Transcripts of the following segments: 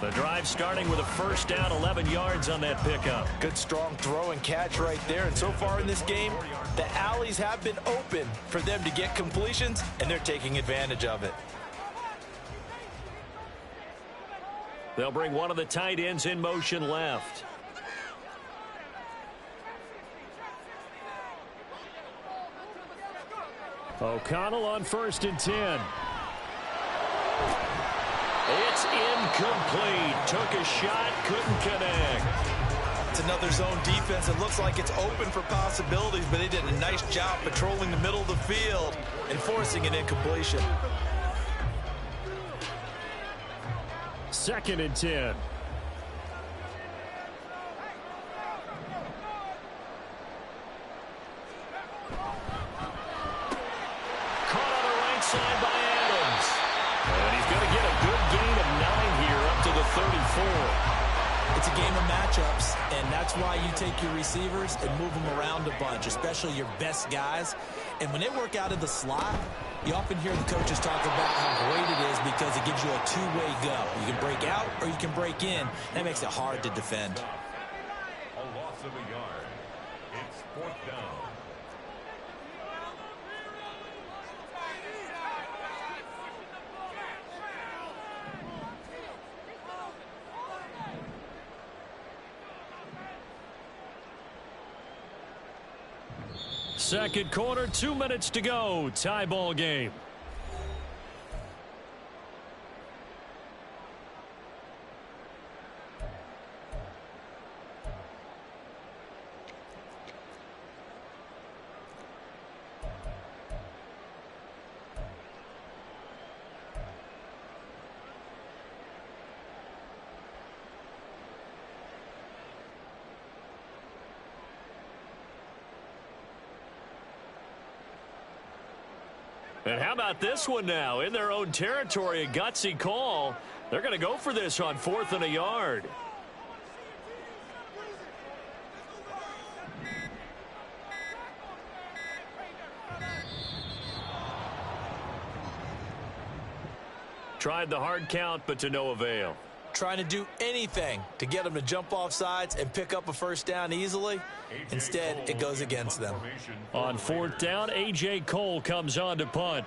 The drive starting with a first down, 11 yards on that pickup. Good strong throw and catch right there. And so far in this game, the alleys have been open for them to get completions, and they're taking advantage of it. They'll bring one of the tight ends in motion left. O'Connell on 1st and 10. It's incomplete. Took a shot, couldn't connect. It's another zone defense. It looks like it's open for possibilities, but they did a nice job patrolling the middle of the field and forcing an incompletion. 2nd and 10. Caught on the right side by Adams. And he's going to get a good gain of 9 here up to the 34. It's a game of matchups, and that's why you take your receivers and move them around a bunch, especially your best guys. And when they work out of the slot, you often hear the coaches talk about how great it is because it gives you a two-way go. You can break out or you can break in. That makes it hard to defend. A loss of a yard. It's 4th down. Second quarter, 2 minutes to go. Tie ball game. And how about this one now? In their own territory, a gutsy call. They're going to go for this on 4th and a yard. Tried the hard count, but to no avail. Trying to do anything to get them to jump off sides and pick up a first down easily. Instead, it goes against them. On 4th down, A.J. Cole comes on to punt.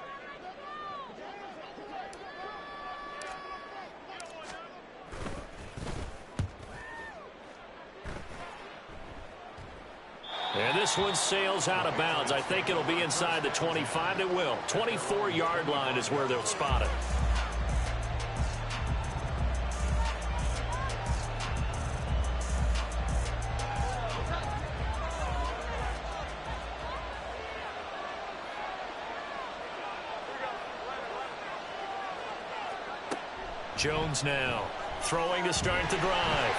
And this one sails out of bounds. I think it'll be inside the 25. It will. 24-yard line is where they'll spot it. Jones now throwing to start the drive.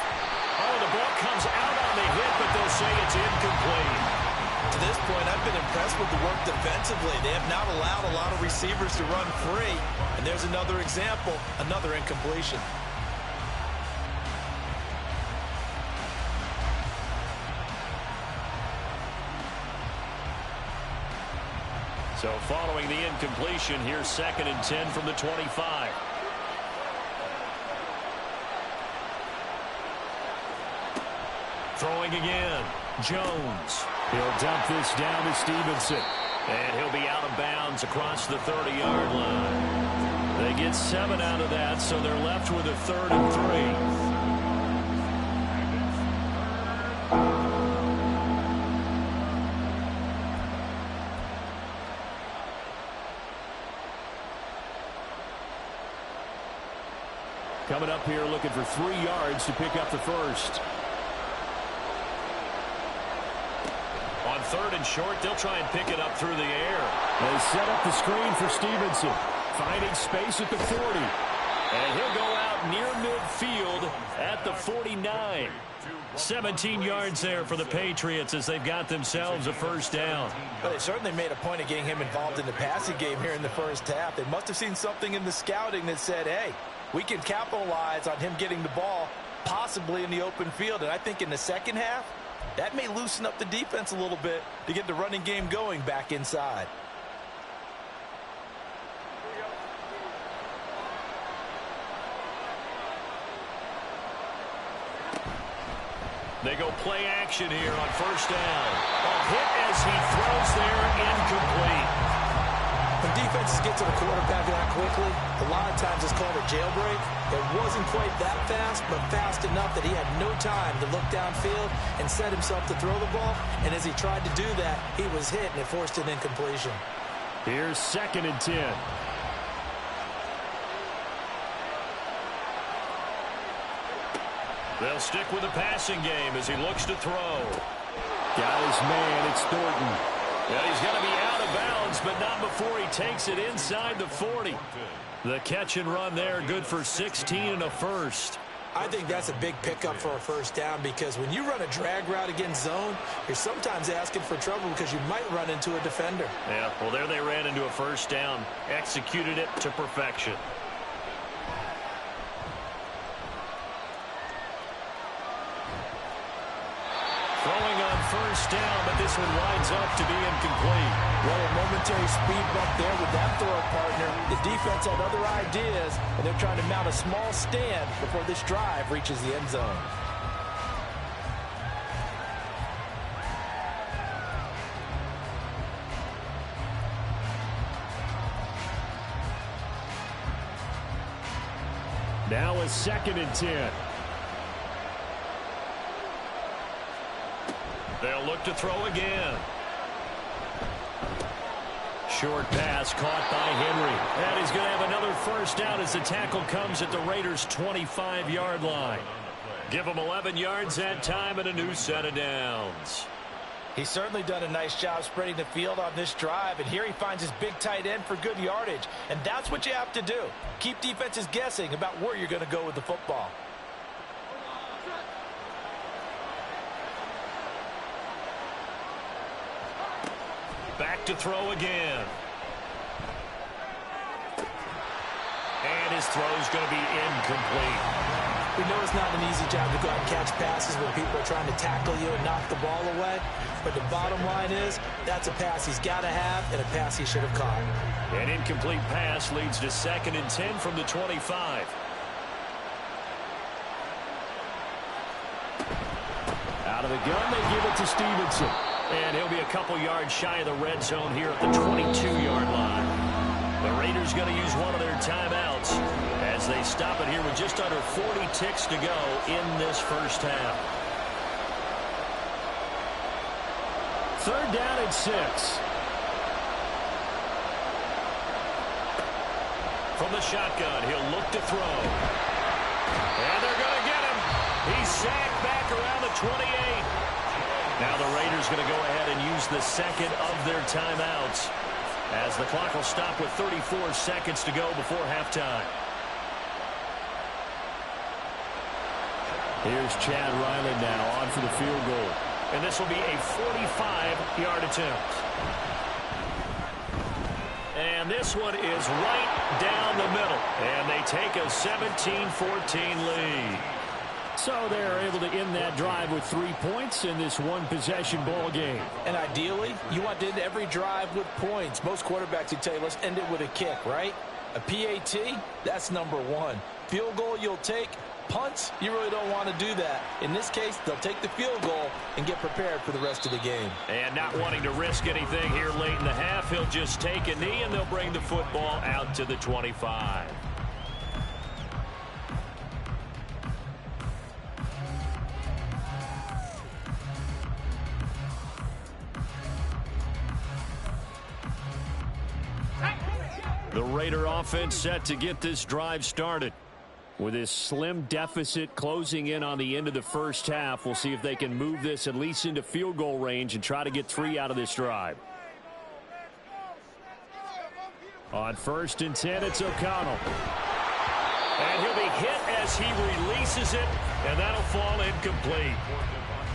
Oh, the ball comes out on the hit, but they'll say it's incomplete. To this point, I've been impressed with the work defensively. They have not allowed a lot of receivers to run free. And there's another example, another incompletion. So following the incompletion, here's 2nd and 10 from the 25. Throwing again. Jones. He'll dump this down to Stevenson. And he'll be out of bounds across the 30-yard line. They get 7 out of that, so they're left with a 3rd and 3. Coming up here looking for 3 yards to pick up the first. On 3rd and short, they'll try and pick it up through the air. They set up the screen for Stevenson. Finding space at the 40. And he'll go out near midfield at the 49. 17 yards there for the Patriots as they've got themselves a first down. But they certainly made a point of getting him involved in the passing game here in the first half. They must have seen something in the scouting that said, hey, we can capitalize on him getting the ball possibly in the open field. And I think in the second half, that may loosen up the defense a little bit to get the running game going back inside. They go play action here on first down. A hit as he throws there, incomplete. When defenses get to the quarterback that quickly, a lot of times it's called a jailbreak. It wasn't quite that fast, but fast enough that he had no time to look downfield and set himself to throw the ball. And as he tried to do that, he was hit and it forced an incompletion. Here's 2nd and 10. They'll stick with the passing game as he looks to throw. Got his man, it's Thornton. Yeah, he's going to be out of bounds, but not before he takes it inside the 40. The catch and run there, good for 16 and a first. I think that's a big pickup for a first down because when you run a drag route against zone, you're sometimes asking for trouble because you might run into a defender. Yeah, well, there they ran into a first down, executed it to perfection. Throwing on first down, but this one winds up to be incomplete. Well, a momentary speed bump there with that throw partner. The defense had other ideas, and they're trying to mount a small stand before this drive reaches the end zone. Now a 2nd and 10. They'll look to throw again. Short pass caught by Henry. And he's going to have another first down as the tackle comes at the Raiders' 25-yard line. Give them 11 yards that time and a new set of downs. He's certainly done a nice job spreading the field on this drive, and here he finds his big tight end for good yardage. And that's what you have to do. Keep defenses guessing about where you're going to go with the football. Back to throw again. And his throw's going to be incomplete. We know it's not an easy job to go out and catch passes when people are trying to tackle you and knock the ball away. But the bottom line is, that's a pass he's got to have and a pass he should have caught. An incomplete pass leads to 2nd and 10 from the 25. Out of the gun, they give it to Stevenson. And he'll be a couple yards shy of the red zone here at the 22-yard line. The Raiders going to use one of their timeouts as they stop it here with just under 40 ticks to go in this first half. 3rd down and 6. From the shotgun, he'll look to throw. And they're going to get him. He's sacked back around the 28. Now the Raiders going to go ahead and use the 2nd of their timeouts as the clock will stop with 34 seconds to go before halftime. Here's Chad Ryland now on for the field goal. And this will be a 45-yard attempt. And this one is right down the middle. And they take a 17-14 lead. So they're able to end that drive with 3 points in this one-possession ball game. And ideally, you want to end every drive with points. Most quarterbacks would tell you, let's end it with a kick, right? A PAT, that's number 1. Field goal you'll take. Punts, you really don't want to do that. In this case, they'll take the field goal and get prepared for the rest of the game. And not wanting to risk anything here late in the half, he'll just take a knee and they'll bring the football out to the 25. The Raider offense set to get this drive started. With this slim deficit closing in on the end of the first half, we'll see if they can move this at least into field goal range and try to get 3 out of this drive. On 1st and 10, it's O'Connell. And he'll be hit as he releases it, and that'll fall incomplete.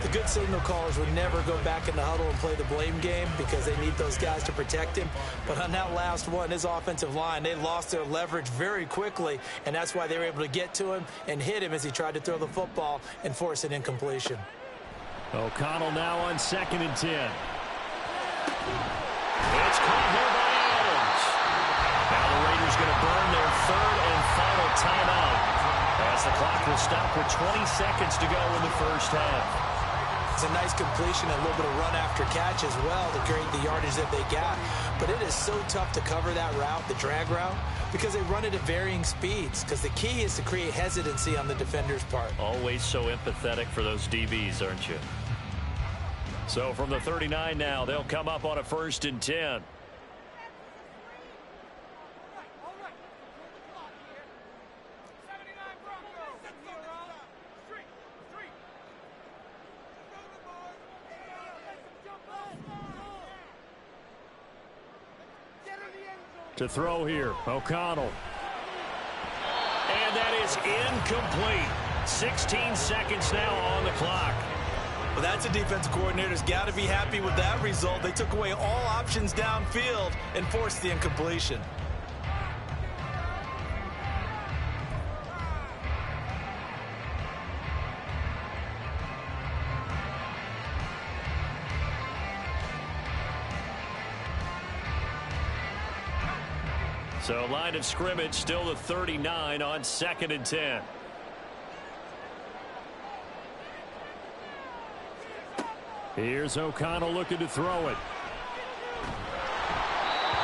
The good signal callers would never go back in the huddle and play the blame game because they need those guys to protect him. But on that last one, his offensive line, they lost their leverage very quickly, and that's why they were able to get to him and hit him as he tried to throw the football and force an incompletion. O'Connell now on 2nd and 10. It's caught here by Adams. Now the Raiders going to burn their 3rd and final timeout as the clock will stop with 20 seconds to go in the first half. It's a nice completion and a little bit of run after catch as well to create the yardage that they got. But it is so tough to cover that route, the drag route, because they run it at varying speeds. Because the key is to create hesitancy on the defender's part. Always so empathetic for those DBs, aren't you? So from the 39 now, they'll come up on a 1st and 10. To throw here, O'Connell. And that is incomplete. 16 seconds now on the clock. Well, that's a defensive coordinator's got to be happy with that result. They took away all options downfield and forced the incompletion. So line of scrimmage still the 39 on 2nd and 10. Here's O'Connell looking to throw it.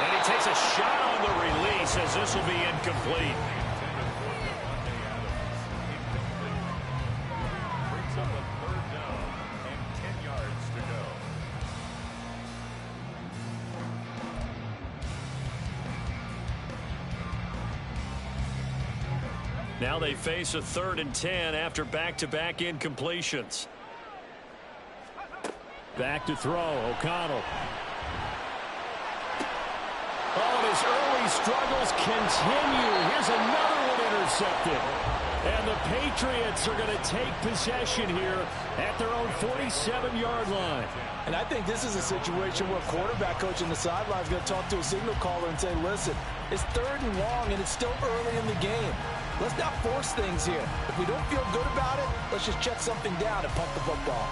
And he takes a shot on the release as this will be incomplete. Brings up a 3rd down and 10 yards to go. Now they face a 3rd and 10 after back-to-back incompletions. Back to throw, O'Connell. Oh, and his early struggles continue. Here's another one intercepted. And the Patriots are going to take possession here at their own 47-yard line. And I think this is a situation where a quarterback coach in the sideline is going to talk to a signal caller and say, listen, it's 3rd and long and it's still early in the game. Let's not force things here. If we don't feel good about it, let's just check something down and pump the football.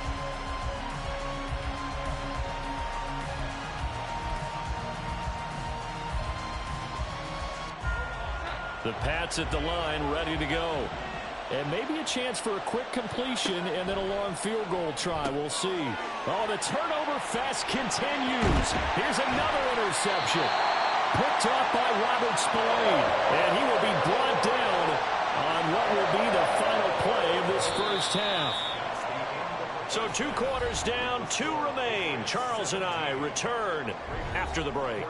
The Pats at the line, ready to go. And maybe a chance for a quick completion and then a long field goal try. We'll see. Oh, the turnover fest continues. Here's another interception. Picked off by Robert Spillane. And he will be brought down on what will be the final play of this 1st half. So 2 quarters down, 2 remain. Charles and I return after the break.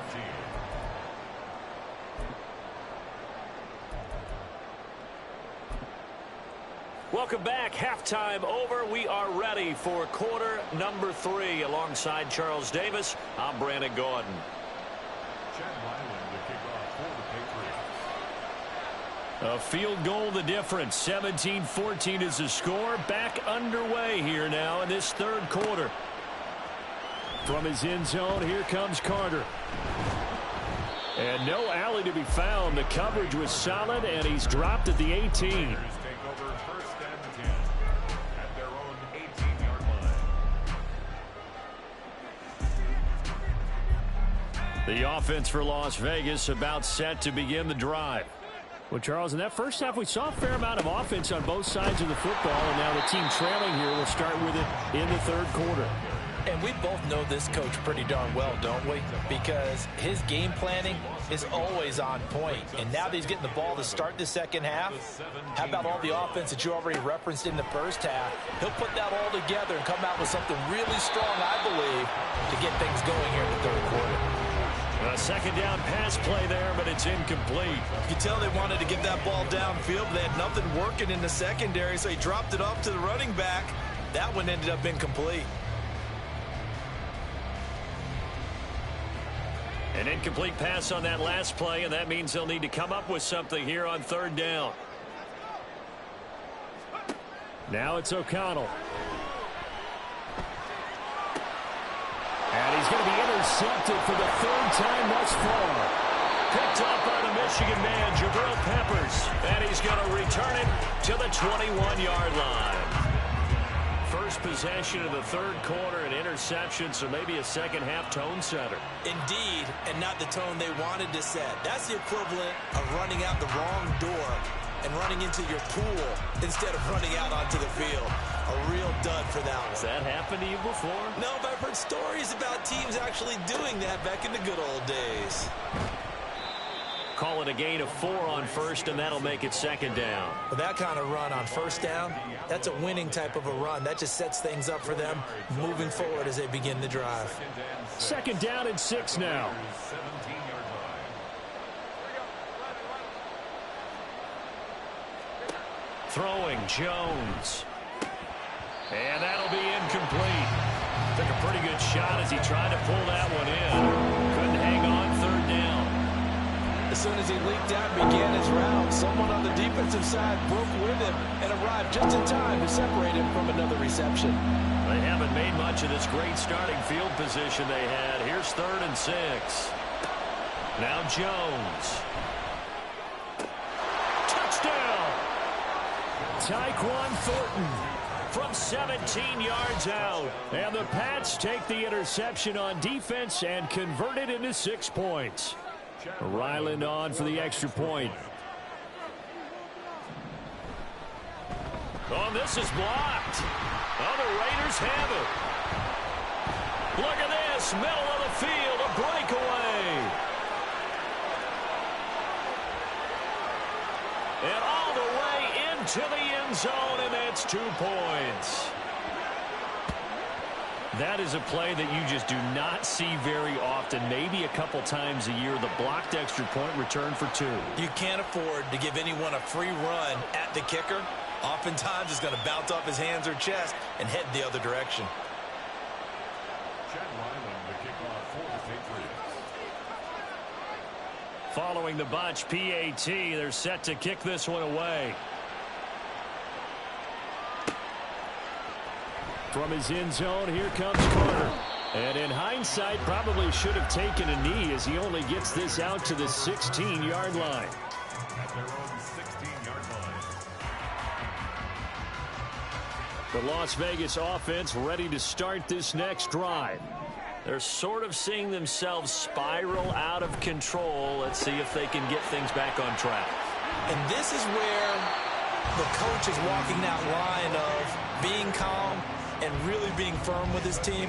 Welcome back. Halftime over. We are ready for quarter number 3. Alongside Charles Davis, I'm Brandon Gordon. Chad Ryland to kick off for the Patriots. A field goal the difference. 17-14 is the score. Back underway here now in this 3rd quarter. From his end zone, here comes Carter. And no alley to be found. The coverage was solid, and he's dropped at the 18. The offense for Las Vegas about set to begin the drive. Well, Charles, in that first half, we saw a fair amount of offense on both sides of the football, and now the team trailing here will start with it in the 3rd quarter. And we both know this coach pretty darn well, don't we? Because his game planning is always on point. And now that he's getting the ball to start the 2nd half, how about all the offense that you already referenced in the 1st half? He'll put that all together and come out with something really strong, I believe, to get things going here in the 3rd quarter. A 2nd down pass play there, but it's incomplete. You can tell they wanted to get that ball downfield, but they had nothing working in the secondary, so he dropped it off to the running back. That one ended up incomplete. An incomplete pass on that last play, and that means they'll need to come up with something here on 3rd down. Now it's O'Connell. And he's going to be intercepted for the 3rd time thus far. Picked up by the Michigan man, Jabril Peppers. And he's going to return it to the 21-yard line. First possession of the 3rd quarter, an interception, so maybe a 2nd half tone setter. Indeed, and not the tone they wanted to set. That's the equivalent of running out the wrong door and running into your pool instead of running out onto the field. A real dud for that one. Has that happened to you before? No, but I've heard stories about teams actually doing that back in the good old days. Call it a gain of 4 on first, and that'll make it second down. With that kind of run on first down, that's a winning type of a run. That just sets things up for them moving forward as they begin the drive. Second down and 6 now. Throwing Jones. And that'll be incomplete. Took a pretty good shot as he tried to pull that one in. Couldn't hang on third down. As soon as he leaked out and began his round, someone on the defensive side broke with him and arrived just in time to separate him from another reception. They haven't made much of this great starting field position they had. Here's 3rd and 6. Now Jones. Touchdown! Tyquan Thornton from 17 yards out. And the Pats take the interception on defense and convert it into 6 points. Ryland on for the extra point. Oh, this is blocked. Oh, the Raiders have it. Look at this. Middle of the field, a breakaway. And all the way into the end zone, and that's 2 points. That is a play that you just do not see very often. Maybe a couple times a year, the blocked extra point return for 2. You can't afford to give anyone a free run at the kicker. Oftentimes, it's going to bounce off his hands or chest and head the other direction. Following the botch PAT, they're set to kick this one away. From his end zone, here comes Carter. And in hindsight, probably should have taken a knee as he only gets this out to the 16-yard line. At their own 16-yard line. The Las Vegas offense ready to start this next drive. They're sort of seeing themselves spiral out of control. Let's see if they can get things back on track. And this is where the coach is walking that line of being calm and really being firm with his team.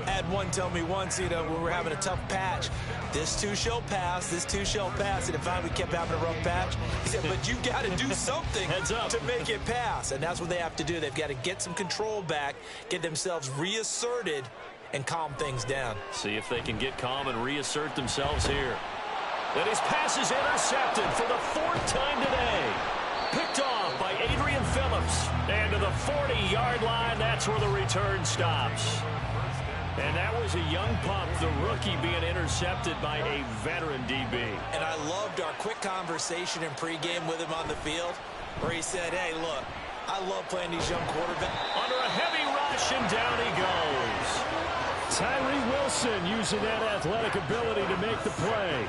I had one tell me once, when we were having a tough patch, this too shall pass, this too shall pass, and if finally we kept having a rough patch, he said, but you got to do something to make it pass, and that's what they have to do. They've got to get some control back, get themselves reasserted, and calm things down. See if they can get calm and reassert themselves here. And his pass is intercepted for the 4th time today. Picked off by Adrian Phillips. And to the 40-yard line, that's where the return stops. And that was a young pup, the rookie being intercepted by a veteran DB. And I loved our quick conversation in pregame with him on the field where he said, hey, look, I love playing these young quarterbacks. Under a heavy rush, and down he goes. Tyree Wilson using that athletic ability to make the play.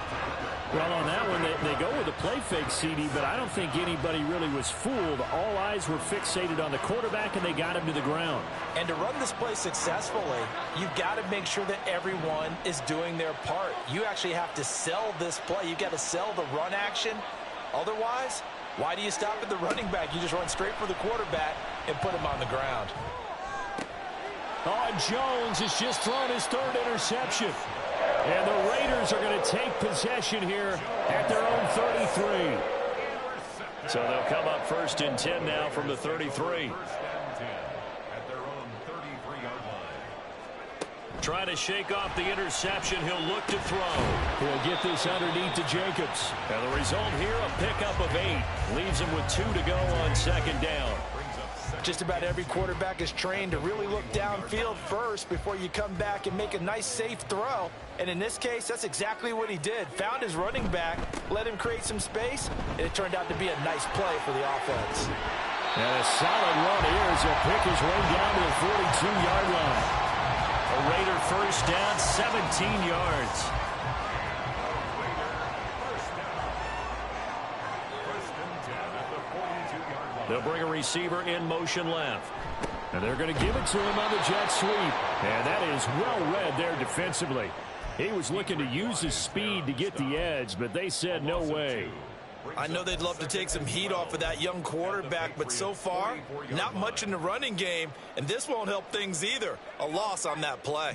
Well, on that one, they go with a play fake, CD, but I don't think anybody really was fooled. All eyes were fixated on the quarterback, and they got him to the ground. And to run this play successfully, you've got to make sure that everyone is doing their part. You actually have to sell this play. You've got to sell the run action. Otherwise, why do you stop at the running back? You just run straight for the quarterback and put him on the ground. Oh, Jones has just thrown his 3rd interception. And the Raiders are going to take possession here at their own 33. So they'll come up 1st and 10 now from the 33. 1st and 10 at their own 33-yard line. Trying to shake off the interception. He'll look to throw. He'll get this underneath to Jacobs. And the result here, a pickup of 8. Leaves him with 2 to go on 2nd down. Just about every quarterback is trained to really look downfield first before you come back and make a nice, safe throw. And in this case, that's exactly what he did. Found his running back, let him create some space, and it turned out to be a nice play for the offense. And a solid run here as he'll pick his way down to the 42-yard line. A Raider 1st down, 17 yards. They'll bring a receiver in motion left. And they're going to give it to him on the jet sweep. And that is well read there defensively. He was looking to use his speed to get the edge, but they said no way. I know they'd love to take some heat off of that young quarterback, but so far, not much in the running game, and this won't help things either. A loss on that play.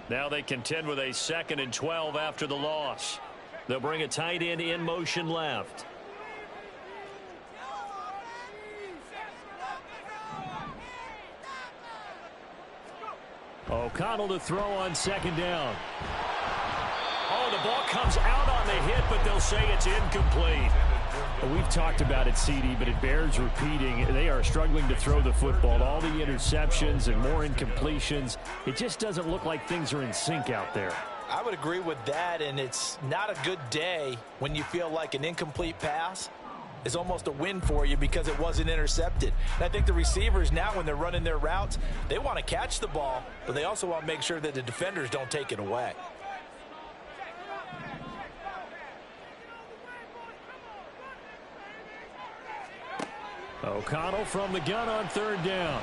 Now they contend with a 2nd and 12 after the loss. They'll bring a tight end in motion left. O'Connell to throw on 2nd down. Oh, the ball comes out on the hit, but they'll say it's incomplete. We've talked about it, CD, but it bears repeating. They are struggling to throw the football. All the interceptions and more incompletions. It just doesn't look like things are in sync out there. I would agree with that, and it's not a good day when you feel like an incomplete pass is almost a win for you because it wasn't intercepted. And I think the receivers now, when they're running their routes, they want to catch the ball, but they also want to make sure that the defenders don't take it away. O'Connell from the gun on 3rd down.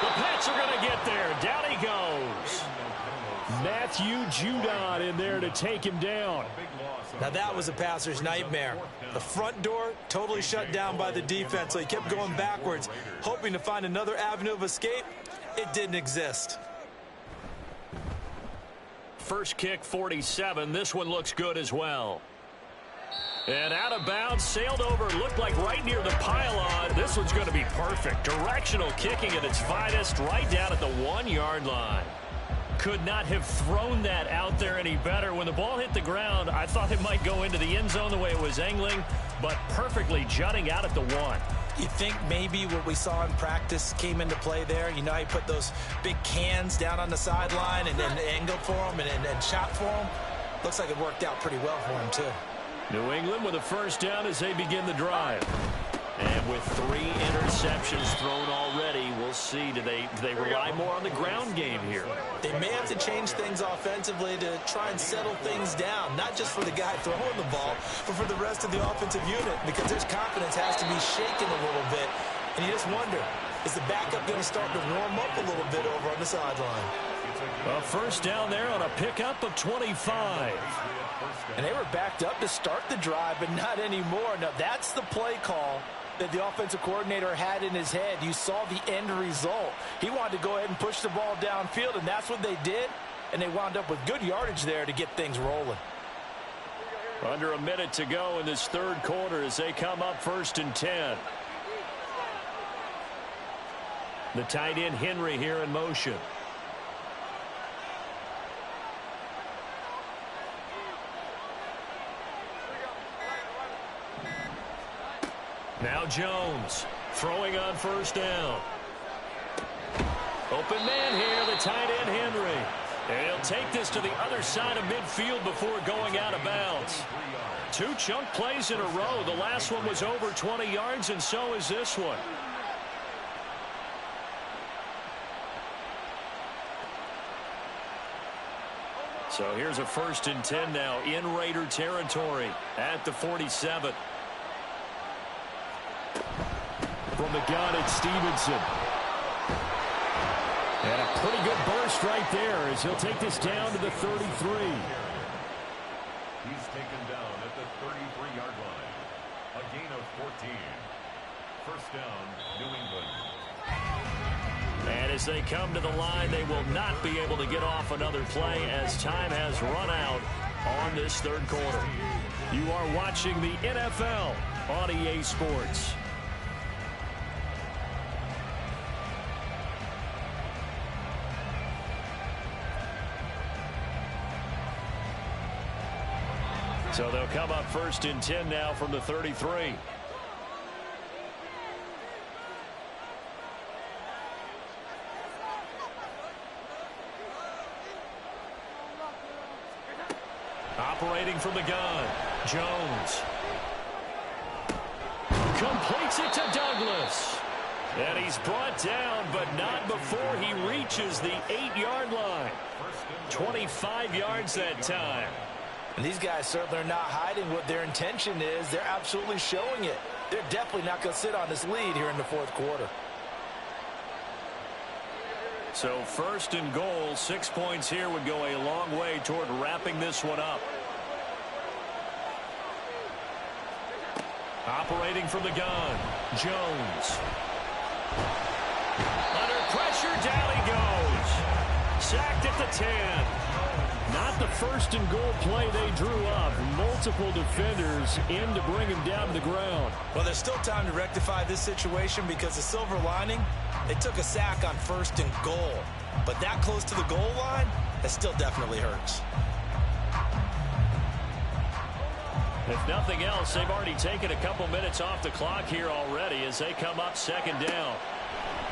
The Pats are going to get there. Down he goes. Matthew Judon in there to take him down. Now that was a passer's nightmare. The front door totally shut down by the defense, so he kept going backwards, hoping to find another avenue of escape. It didn't exist. First kick, 47. This one looks good as well. And out of bounds, sailed over, looked like right near the pylon. This one's going to be perfect. Directional kicking at its finest, right down at the 1-yard line. Could not have thrown that out there any better. When the ball hit the ground, I thought it might go into the end zone the way it was angling, but perfectly jutting out at the 1. You think maybe what we saw in practice came into play there? You know, he put those big cans down on the sideline and then angled for him and shot for him. Looks like it worked out pretty well for him, too. New England with a 1st down as they begin the drive. And with 3 interceptions thrown already, we'll see. Do they rely more on the ground game here? They may have to change things offensively to try and settle things down, not just for the guy throwing the ball, but for the rest of the offensive unit, because his confidence has to be shaken a little bit. And you just wonder, is the backup going to start to warm up a little bit over on the sideline? A 1st down there on a pickup of 25. And they were backed up to start the drive, but not anymore. Now, that's the play call that the offensive coordinator had in his head. You saw the end result. He wanted to go ahead and push the ball downfield, and that's what they did. And they wound up with good yardage there to get things rolling. Under a minute to go in this 3rd quarter as they come up 1st and 10. The tight end Henry here in motion. Now Jones throwing on 1st down. Open man here, the tight end Henry. And he'll take this to the other side of midfield before going out of bounds. 2 chunk plays in a row. The last one was over 20 yards, and so is this one. So here's a 1st and 10 now in Raider territory at the 47. From the gun, it's Stevenson. And a pretty good burst right there as he'll take this down to the 33. He's taken down at the 33-yard line. A gain of 14. 1st down, New England. And as they come to the line, they will not be able to get off another play as time has run out on this 3rd quarter. You are watching the NFL on EA Sports. So they'll come up 1st and 10 now from the 33. Operating from the gun, Jones. Completes it to Douglas. And he's brought down, but not before he reaches the 8-yard line. 25 yards that time. And these guys certainly are not hiding what their intention is. They're absolutely showing it. They're definitely not going to sit on this lead here in the 4th quarter. So 1st and goal, 6 points here would go a long way toward wrapping this one up. Operating from the gun, Jones. Under pressure, down he goes. Sacked at the 10. Not the first and goal play they drew up. Multiple defenders in to bring him down to the ground. Well, there's still time to rectify this situation because the silver lining, they took a sack on first and goal. But that close to the goal line, that still definitely hurts. If nothing else, they've already taken a couple minutes off the clock here already as they come up second down.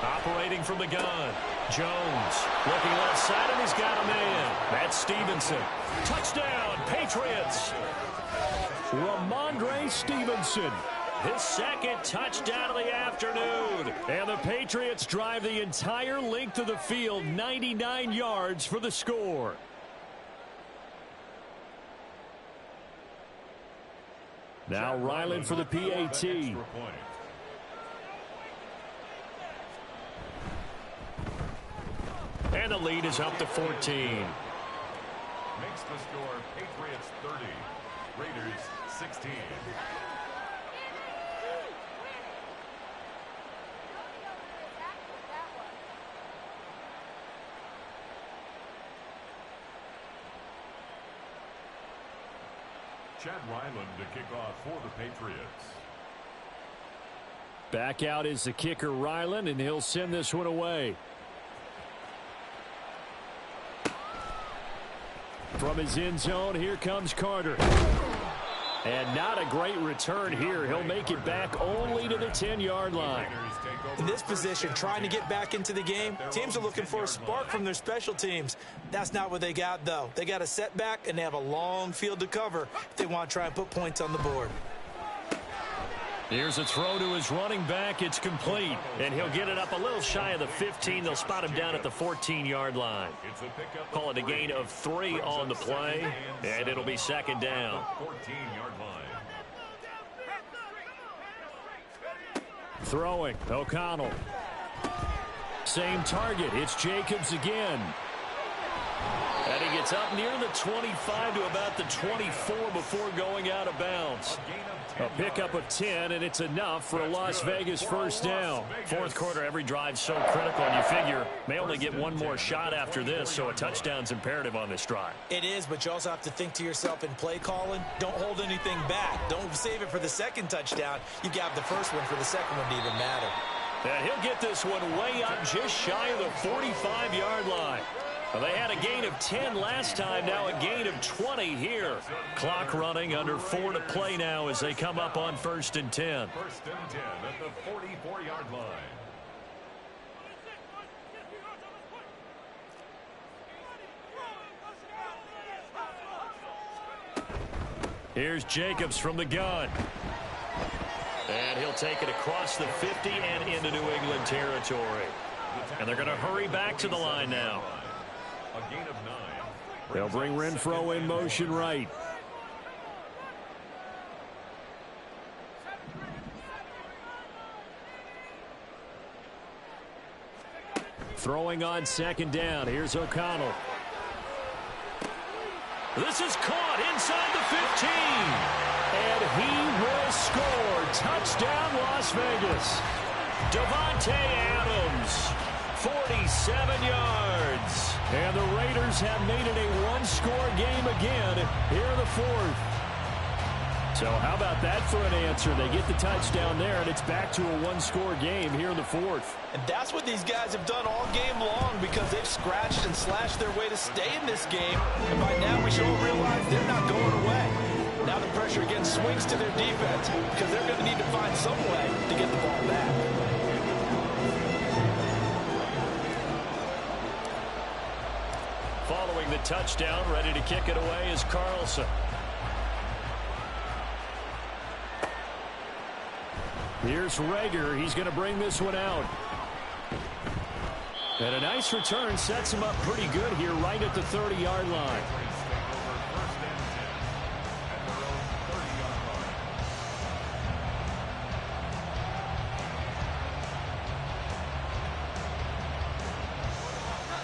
Operating from the gun, Jones looking left side, and he's got a man. That's Stevenson. Touchdown, Patriots. Ramondre Stevenson, his second touchdown of the afternoon. And the Patriots drive the entire length of the field, 99 yards for the score. Now Ryland for the PAT. And the lead is up to 14. Makes the score Patriots 30, Raiders 16. Chad Ryland to kick off for the Patriots. Back out is the kicker, Ryland, and he'll send this one away. From his end zone, here comes Carter. And not a great return here. He'll make it back only to the 10-yard line. In this position, trying to get back into the game, teams are looking for a spark from their special teams. That's not what they got, though. They got a setback, and they have a long field to cover if they want to try and put points on the board. Here's a throw to his running back. It's complete. And he'll get it up a little shy of the 15. They'll spot him down at the 14-yard line. Call it a gain of 3 on the play, and it'll be second down. 14-yard line. Throwing, O'Connell. Same target. It's Jacobs again. And he gets up near the 25 to about the 24 before going out of bounds. A pickup of 10, and it's enough for a Las Vegas first down. Fourth quarter, every drive so critical, and you figure may only get one more shot after this, so a touchdown's imperative on this drive. It is, but you also have to think to yourself in play calling, don't hold anything back. Don't save it for the second touchdown. You got the first one for the second one to even matter. And he'll get this one way up just shy of the 45-yard line. Well, they had a gain of 10 last time, now a gain of 20 here. Clock running, under 4 to play now as they come up on 1st and 10. 1st and 10 at the 44-yard line. Here's Jacobs from the gun. And he'll take it across the 50 and into New England territory. And they're going to hurry back to the line now. A gain of 9. They'll bring Renfro in motion right. Throwing on second down. Here's O'Connell. This is caught inside the 15. And he will score. Touchdown, Las Vegas. Devontae Adams, 47 yards. And the Raiders have made it a one-score game again here in the fourth. So how about that for an answer? They get the touchdown there, and it's back to a one-score game here in the fourth. And that's what these guys have done all game long because they've scratched and slashed their way to stay in this game. And by now we should all realize they're not going away. Now the pressure again swings to their defense because they're going to need to find some way to get the ball back. Following the touchdown, ready to kick it away is Carlson. Here's Rager. He's going to bring this one out. And a nice return sets him up pretty good here right at the 30-yard line.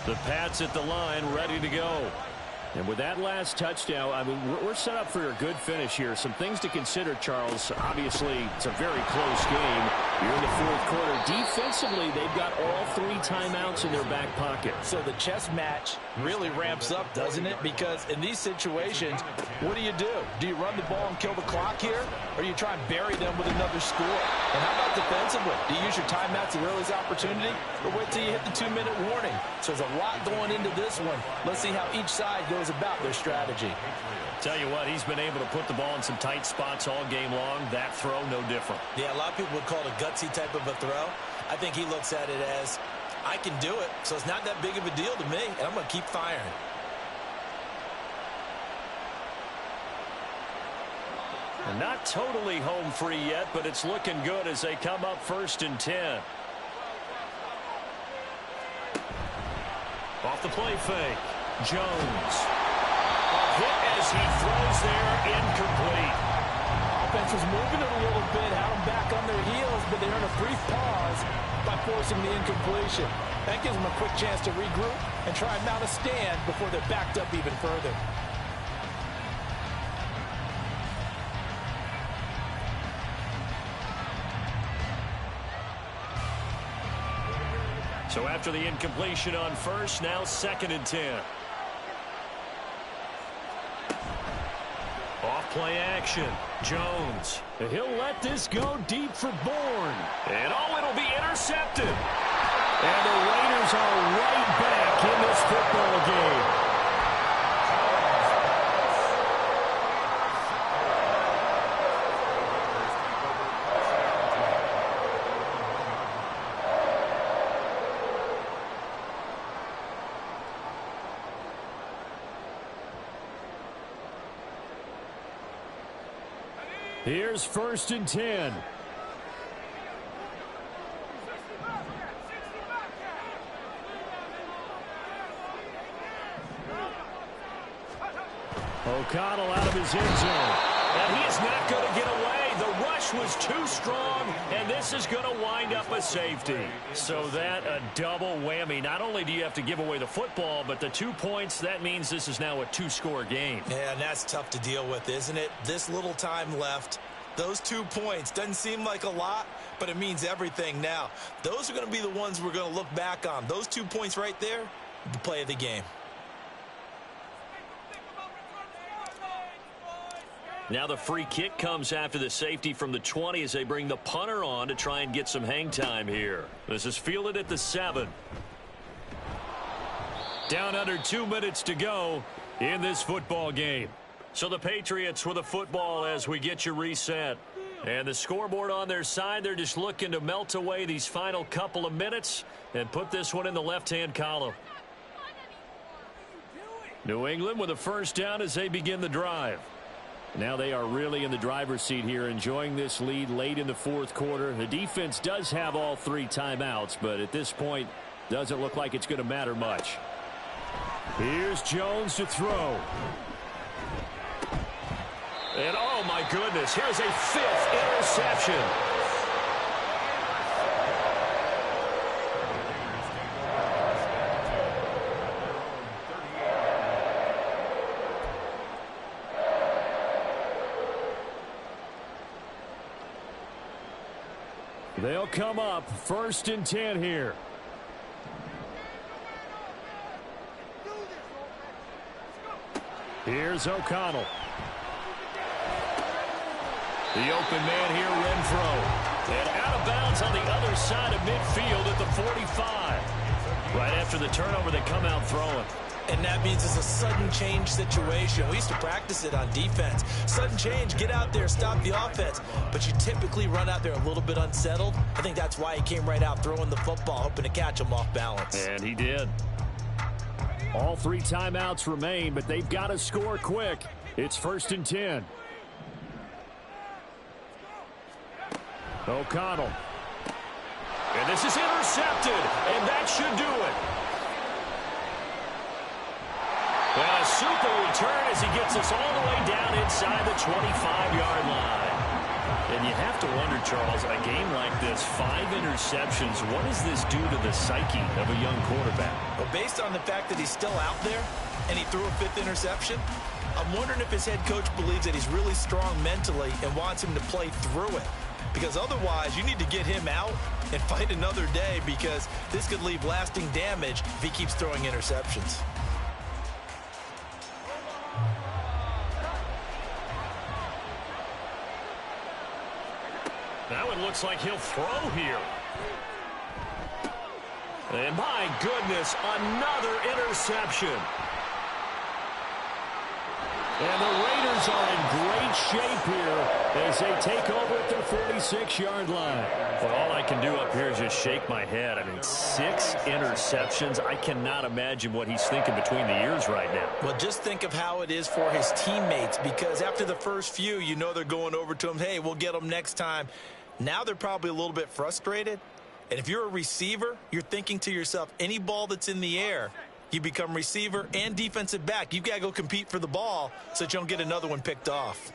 The Pats at the line, ready to go. And with that last touchdown, I mean, we're set up for a good finish here. Some things to consider, Charles. Obviously, it's a very close game. You're in the fourth quarter. Defensively, they've got all 3 timeouts in their back pocket. So the chess match really ramps up, doesn't it? Because in these situations, what do? Do you run the ball and kill the clock here? Or do you try and bury them with another score? And how about defensively? Do you use your timeouts at earliest opportunity? Or wait till you hit the 2-minute warning? So there's a lot going into this one. Let's see how each side goes about their strategy. Tell you what, he's been able to put the ball in some tight spots all game long. That throw, no different. Yeah, a lot of people would call it a gutsy type of a throw. I think he looks at it as, I can do it, so it's not that big of a deal to me, and I'm going to keep firing. And not totally home free yet, but it's looking good as they come up 1st and 10. Off the play fake. Jones. A hit as he throws there, incomplete. Offense was moving it a little bit, had them back on their heels, but they earned a brief pause by forcing the incompletion. That gives them a quick chance to regroup and try and mount a stand before they're backed up even further. So after the incompletion on 1st, now 2nd and 10. Off play action. Jones. He'll let this go deep for Bourne. And it'll be intercepted. And the Raiders are right back in this football game. Here's 1st and 10. O'Connell out of his end zone. And he is not going to get away. The rush was too strong, and this is going to wind up a safety. So that a double whammy. Not only do you have to give away the football, but the 2 points, that means this is now a 2-score game. Yeah, and that's tough to deal with, isn't it? This little time left. Those 2 points doesn't seem like a lot, but it means everything now. Those are going to be the ones we're going to look back on. Those 2 points right there, the play of the game. Now the free kick comes after the safety from the 20 as they bring the punter on to try and get some hang time here. This is fielded at the 7. Down under 2 minutes to go in this football game. So the Patriots with the football as we get you reset. And the scoreboard on their side, they're just looking to melt away these final couple of minutes and put this one in the left-hand column. New England with a 1st down as they begin the drive. Now they are really in the driver's seat here, enjoying this lead late in the 4th quarter. The defense does have all 3 timeouts, but at this point, doesn't look like it's going to matter much. Here's Jones to throw. And oh my goodness, here's a 5th interception. They'll come up 1st and 10 here. Here's O'Connell. The open man here, Renfro. And out of bounds on the other side of midfield at the 45. Right after the turnover, they come out throwing. And that means it's a sudden change situation. We used to practice it on defense. Sudden change, get out there, stop the offense. But you typically run out there a little bit unsettled. I think that's why he came right out throwing the football, hoping to catch him off balance. And he did. All 3 timeouts remain, but they've got to score quick. It's 1st and 10. O'Connell. And this is intercepted, and that should do it. And a super return as he gets us all the way down inside the 25-yard line. And you have to wonder, Charles, a game like this, 5 interceptions, what does this do to the psyche of a young quarterback? Well, based on the fact that he's still out there and he threw a 5th interception, I'm wondering if his head coach believes that he's really strong mentally and wants him to play through it. Because otherwise, you need to get him out and fight another day, because this could leave lasting damage if he keeps throwing interceptions. Now it looks like he'll throw here. And my goodness, another interception. And the Raiders are in great shape here as they take over at their 46-yard line. Well, all I can do up here is just shake my head. I mean, 6 interceptions. I cannot imagine what he's thinking between the ears right now. Well, just think of how it is for his teammates, because after the first few, you know they're going over to him, hey, we'll get them next time. Now they're probably a little bit frustrated. And if you're a receiver, you're thinking to yourself, any ball that's in the air, you become receiver and defensive back. You've got to go compete for the ball so that you don't get another one picked off.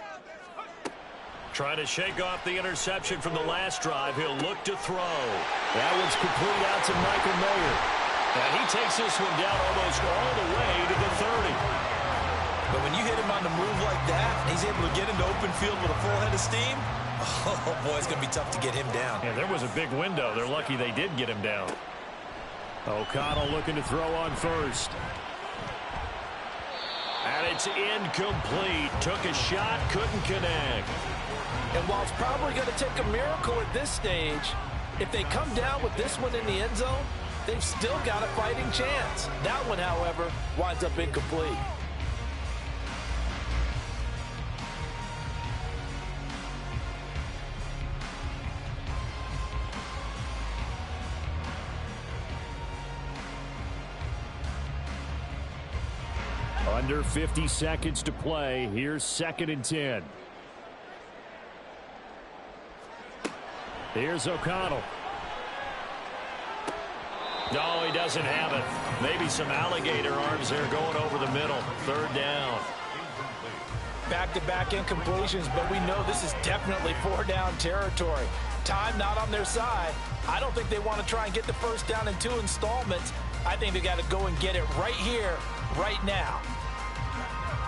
Trying to shake off the interception from the last drive. He'll look to throw. That one's complete out to Michael Mayer. And he takes this one down almost all the way to the 30. But when you hit him on the move like that, and he's able to get into open field with a full head of steam, oh, boy, it's going to be tough to get him down. Yeah, there was a big window. They're lucky they did get him down. O'Connell looking to throw on first. And it's incomplete. Took a shot, couldn't connect. And while it's probably going to take a miracle at this stage, if they come down with this one in the end zone, they've still got a fighting chance. That one, however, winds up incomplete. Under 50 seconds to play. Here's 2nd and 10. Here's O'Connell. No, he doesn't have it. Maybe some alligator arms there going over the middle. 3rd down. Back-to-back incompletions, but we know this is definitely 4-down territory. Time not on their side. I don't think they want to try and get the first down in 2 installments. I think they got to go and get it right here, right now.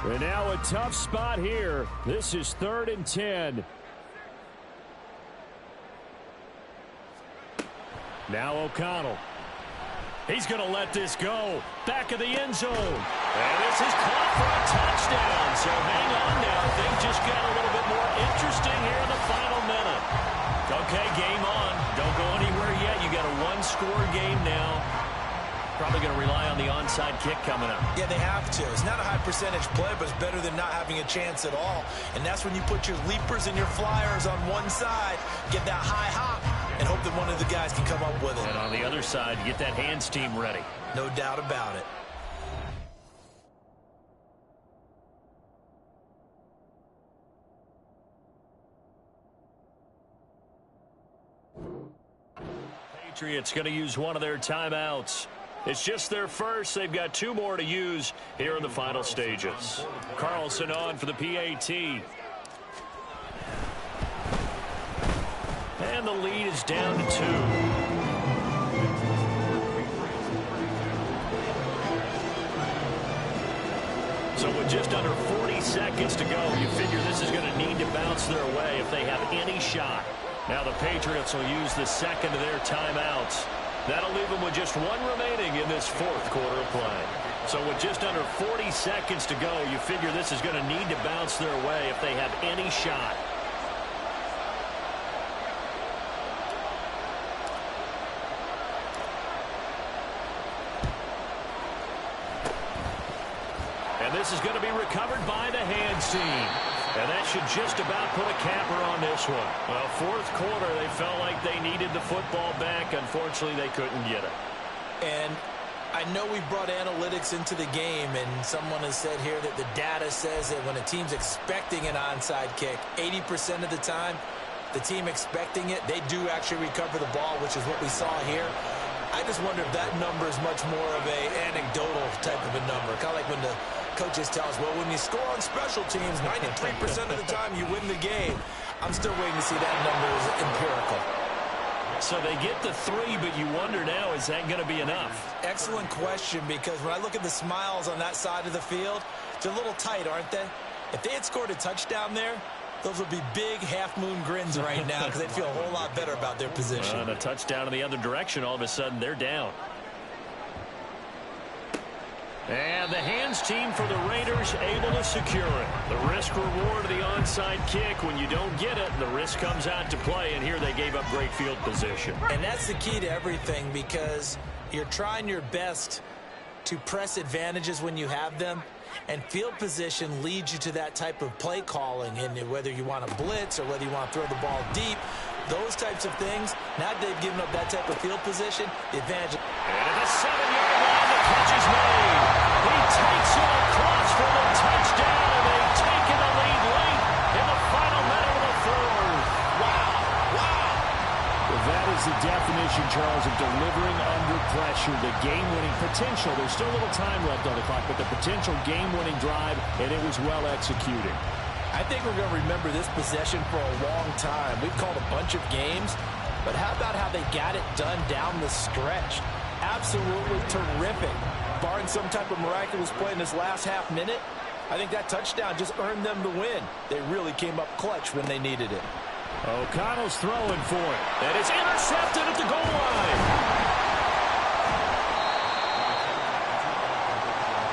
And now a tough spot here. This is 3rd and 10. Now O'Connell. He's going to let this go. Back of the end zone. And this is caught for a touchdown. So hang on now. Things just got a little bit more interesting here in the final minute. Okay, game on. Don't go anywhere yet. You got a 1-score game now. Probably going to rely on the onside kick coming up. Yeah, they have to. It's not a high percentage play, but it's better than not having a chance at all. And that's when you put your leapers and your flyers on one side, get that high hop, and hope that one of the guys can come up with it. And on the other side, get that hands team ready. No doubt about it. Patriots going to use one of their timeouts. It's just their first. They've got 2 more to use here in the final stages. Carlson on for the PAT. And the lead is down to 2. So with just under 40 seconds to go, you figure this is going to need to bounce their way if they have any shot. Now the Patriots will use the second of their timeouts. That'll leave them with just 1 remaining in this 4th quarter of play. So with just under 40 seconds to go, you figure this is going to need to bounce their way if they have any shot. And this is going to be recovered by the hands team. And that should just about put a capper on this one. Well, 4th quarter, they felt like they needed the football back. Unfortunately, they couldn't get it. And I know we brought analytics into the game, and someone has said here that the data says that when a team's expecting an onside kick, 80% of the time, the team expecting it, they do actually recover the ball, which is what we saw here. I just wonder if that number is much more of a anecdotal type of a number, kind of like when the Coaches tell us, well, when you score on special teams, 93% of the time you win the game. I'm still waiting to see that number is empirical. So they get the 3, but you wonder now, is that going to be enough? Excellent question, because when I look at the smiles on that side of the field, they're a little tight, aren't they? If they had scored a touchdown there, those would be big half-moon grins right now because they'd feel a whole lot better about their position. And a touchdown in the other direction, all of a sudden they're down. And the hands team for the Raiders able to secure it. The risk-reward of the onside kick. When you don't get it, the risk comes out to play, and here they gave up great field position. And that's the key to everything, because you're trying your best to press advantages when you have them, and field position leads you to that type of play calling, and whether you want to blitz or whether you want to throw the ball deep, those types of things. Now that they've given up that type of field position, the advantage. And at the 7-yard line, the catch is made. He takes it across for the touchdown, and they've taken the lead late in the final minute of the fourth. Wow. Well, that is the definition, Charles, of delivering under pressure. The game-winning potential. There's still a little time left on the clock, but the potential game-winning drive, and it was well executed. I think we're going to remember this possession for a long time. We've called a bunch of games, but how about how they got it done down the stretch? Absolutely terrific. Barring some type of miraculous play in this last half minute, I think that touchdown just earned them the win. They really came up clutch when they needed it. O'Connell's throwing for it. And it's intercepted at the goal line.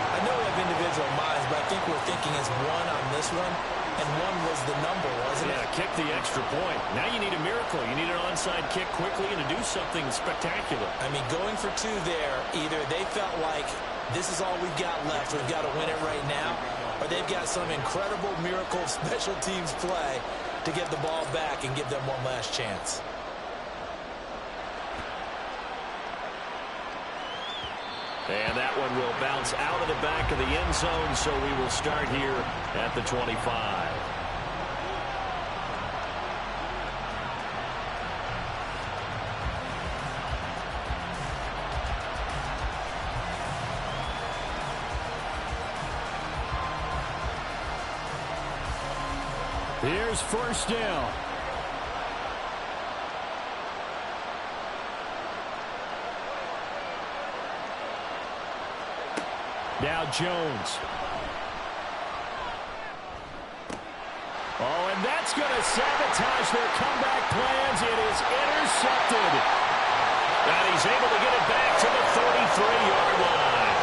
I know we have individual minds, but I think we're thinking as one on this one, and one was the number, wasn't it? Yeah, kick the extra point. Now you need a miracle. You need an onside kick quickly and to do something spectacular. I mean, going for 2 there, either they felt like this is all we've got left, we've got to win it right now, or they've got some incredible miracle special teams play to get the ball back and give them one last chance. And that one will bounce out of the back of the end zone, so we will start here at the 25. Here's first down. Now Jones. Oh, and that's going to sabotage their comeback plans. It is intercepted. And he's able to get it back to the 33-yard line.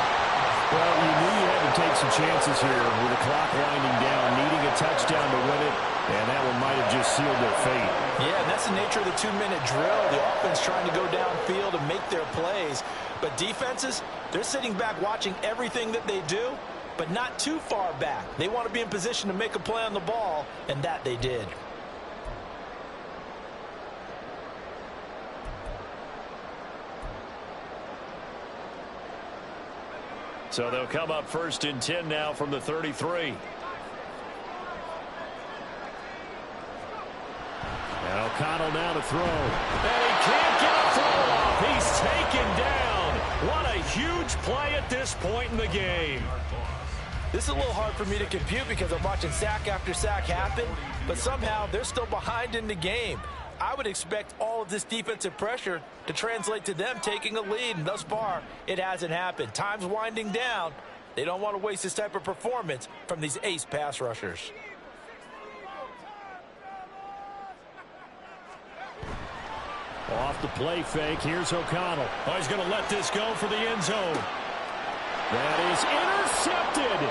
Well, you knew you had to take some chances here with the clock winding down, needing a touchdown to win it, and that one might have just sealed their fate. Yeah, and that's the nature of the 2-minute drill. The offense trying to go downfield and make their plays. But defenses, they're sitting back watching everything that they do, but not too far back. They want to be in position to make a play on the ball, and that they did. So they'll come up first and 10 now from the 33. And O'Connell now to throw. And he can't get a throw off. He's taken down. What a huge play at this point in the game. This is a little hard for me to compute because I'm watching sack after sack happen, but somehow they're still behind in the game. I would expect all of this defensive pressure to translate to them taking a lead, and thus far, it hasn't happened. Time's winding down. They don't want to waste this type of performance from these ace pass rushers. Off the play fake, here's O'Connell. Oh, he's going to let this go for the end zone. That is intercepted.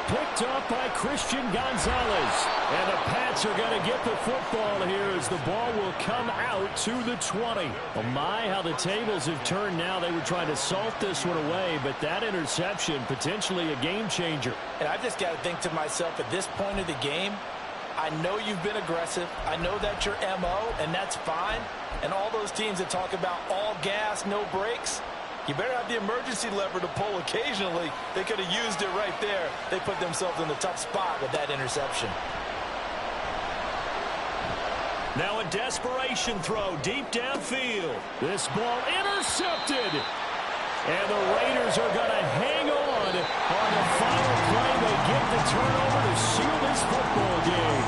Picked up by Christian Gonzalez. And the Pats are going to get the football here as the ball will come out to the 20. Oh my, how the tables have turned now. They were trying to salt this one away, but that interception, potentially a game changer. And I just got to think to myself, at this point of the game, I know you've been aggressive. I know that's your MO, and that's fine. And all those teams that talk about all gas, no brakes, you better have the emergency lever to pull occasionally. They could have used it right there. They put themselves in a tough spot with that interception. Now a desperation throw deep downfield. This ball intercepted. And the Raiders are going to hang on good. On the final play, they get the turnover to seal this football game.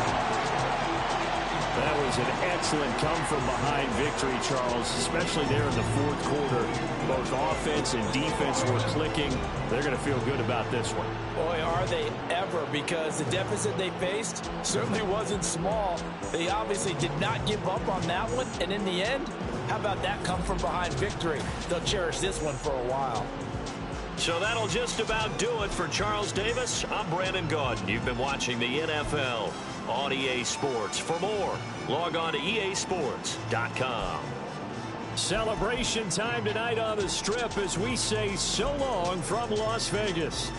That was an excellent come-from-behind victory, Charles, especially there in the fourth quarter. Both offense and defense were clicking. They're going to feel good about this one. Boy, are they ever, because the deficit they faced certainly wasn't small. They obviously did not give up on that one, and in the end, how about that come-from-behind victory? They'll cherish this one for a while. So that'll just about do it for Charles Davis. I'm Brandon Gaudin. You've been watching the NFL on EA Sports. For more, log on to easports.com. Celebration time tonight on the Strip as we say so long from Las Vegas.